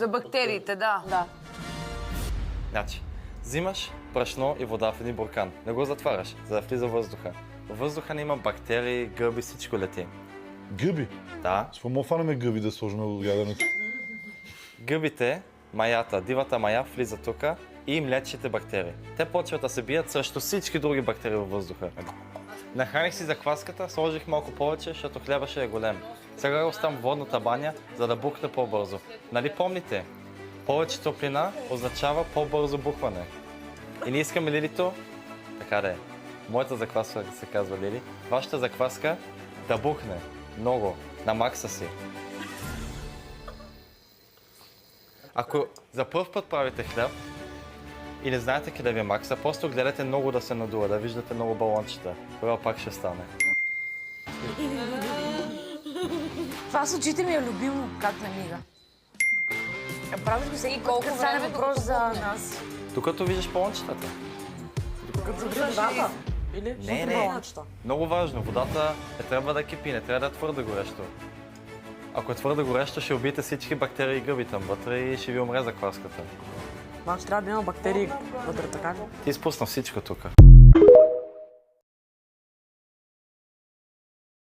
За бактериите, да. Да. Значи, взимаш брашно и вода в един буркан. Не го затваряш, за да влиза въздуха. Във въздуха не има бактерии, гъби, всичко лети. Гъби? Да. С какво фанаме гъби да сложим от яденето? Гъбите, маята, дивата мая влиза тук и млечните бактерии. Те почват да се бият срещу всички други бактерии във въздуха. Нахраних си закваската, сложих малко повече, защото хляба ще е голем. Сега го оставям в водната баня, за да бухне по-бързо. Нали помните? Повече топлина означава по-бързо бухване. И не искаме Лилито, така да е. Моята закваска се казва Лили. Вашата закваска да бухне много, на макса си. Ако за първ път правите хляб и не знаете къде ви е макса, просто гледайте много да се надува, да виждате много балончета. Тогава пак ще стане. Това с очите ми е любимо, как не мига. Правиш го всеки колко време стане да въпрос го за помогне. нас. Докато виждаш балончетата. Като загри водата? Или Не, не. балончета? Много важно. Водата не трябва да кипи, не трябва да е твърде горещо. Ако е твърде горещо, ще убиете всички бактерии и гъби там вътре и ще ви умре закваската. Значи трябва да има бактерии вътре, така ли? Ти изпусна всичко тук.